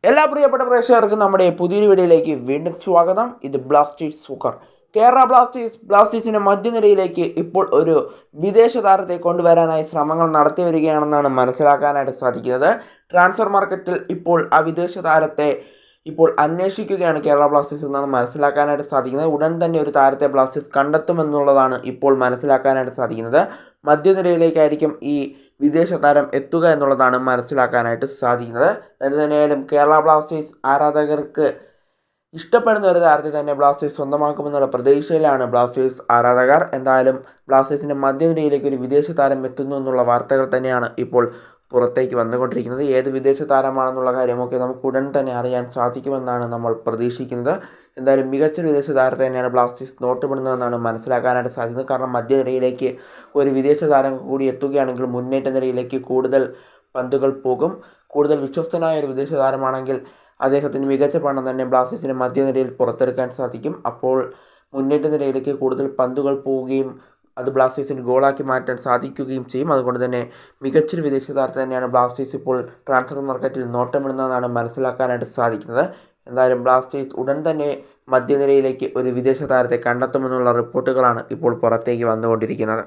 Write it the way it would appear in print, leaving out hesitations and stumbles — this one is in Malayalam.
എല്ലാ പ്രിയപ്പെട്ട പ്രേക്ഷകർക്കും നമ്മുടെ പുതിയൊരു വീഡിയോയിലേക്ക് വീണ്ടും സ്വാഗതം. ഇത് ബ്ലാസ്റ്റേഴ്സ് സൂക്കർ. കേരള ബ്ലാസ്റ്റേഴ്സിൻ്റെ മധ്യനിരയിലേക്ക് ഇപ്പോൾ ഒരു വിദേശ താരത്തെ കൊണ്ടുവരാനായി ശ്രമങ്ങൾ നടത്തി വരികയാണെന്നാണ് മനസ്സിലാക്കാനായിട്ട് സാധിക്കുന്നത്. ട്രാൻസ്ഫർ മാർക്കറ്റിൽ ഇപ്പോൾ ആ വിദേശ താരത്തെ ഇപ്പോൾ അന്വേഷിക്കുകയാണ് കേരള ബ്ലാസ്റ്റേഴ്സ് എന്നാണ് മനസ്സിലാക്കാനായിട്ട് സാധിക്കുന്നത്. ഉടൻ തന്നെ ഒരു താരത്തെ ബ്ലാസ്റ്റേഴ്സ് കണ്ടെത്തുമെന്നുള്ളതാണ് ഇപ്പോൾ മനസ്സിലാക്കാനായിട്ട് സാധിക്കുന്നത്. മധ്യനിരയിലേക്കായിരിക്കും ഈ വിദേശ താരം എത്തുക എന്നുള്ളതാണ് മനസ്സിലാക്കാനായിട്ട് സാധിക്കുന്നത്. എന്ത് തന്നെയായാലും കേരള ബ്ലാസ്റ്റേഴ്സ് ആരാധകർക്ക് ഇഷ്ടപ്പെടുന്ന ഒരു താരത്തെ തന്നെ ബ്ലാസ്റ്റേഴ്സ് സ്വന്തമാക്കുമെന്നുള്ള പ്രതീക്ഷയിലാണ് ബ്ലാസ്റ്റേഴ്സ് ആരാധകർ. എന്തായാലും ബ്ലാസ്റ്റേഴ്സിൻ്റെ മധ്യനിരയിലേക്ക് ഒരു വിദേശ താരം എത്തുന്നു എന്നുള്ള വാർത്തകൾ തന്നെയാണ് ഇപ്പോൾ പുറത്തേക്ക് വന്നുകൊണ്ടിരിക്കുന്നത്. ഏത് വിദേശ താരമാണെന്നുള്ള കാര്യമൊക്കെ നമുക്ക് ഉടൻ തന്നെ അറിയാൻ സാധിക്കുമെന്നാണ് നമ്മൾ പ്രതീക്ഷിക്കുന്നത്. എന്തായാലും മികച്ചൊരു വിദേശ താരത്തെ തന്നെയാണ് ബ്ലാസ്റ്റേഴ്സ് നോട്ടപ്പെടുന്നതെന്നാണ് മനസ്സിലാക്കാനായിട്ട് സാധിക്കുന്നത്. കാരണം മധ്യനിരയിലേക്ക് ഒരു വിദേശ താരം കൂടി എത്തുകയാണെങ്കിൽ മുന്നേറ്റ നിരയിലേക്ക് കൂടുതൽ പന്തുകൾ പോകും. കൂടുതൽ വിശ്വസ്തനായ ഒരു വിദേശ താരമാണെങ്കിൽ അദ്ദേഹത്തിന് മികച്ച പണം തന്നെ ബ്ലാസ്റ്റേഴ്സിൻ്റെ മധ്യനിരയിൽ പുറത്തെടുക്കാൻ സാധിക്കും. അപ്പോൾ മുന്നേറ്റ നിരയിലേക്ക് കൂടുതൽ പന്തുകൾ പോവുകയും അത് ബ്ലാസ്റ്റേഴ്സിന് ഗോളാക്കി മാറ്റാൻ സാധിക്കുകയും ചെയ്യും. അതുകൊണ്ട് തന്നെ മികച്ചൊരു വിദേശ താരത്തെ തന്നെയാണ് ബ്ലാസ്റ്റേഴ്സ് ഇപ്പോൾ ട്രാൻസ്ഫർ മാർക്കറ്റിൽ നോട്ടമിടുന്നതെന്നാണ് മനസ്സിലാക്കാനായിട്ട് സാധിക്കുന്നത്. എന്തായാലും ബ്ലാസ്റ്റേഴ്സ് ഉടൻ തന്നെ മധ്യനിരയിലേക്ക് ഒരു വിദേശ താരത്തെ കണ്ടെത്തുമെന്നുള്ള റിപ്പോർട്ടുകളാണ് ഇപ്പോൾ പുറത്തേക്ക് വന്നുകൊണ്ടിരിക്കുന്നത്.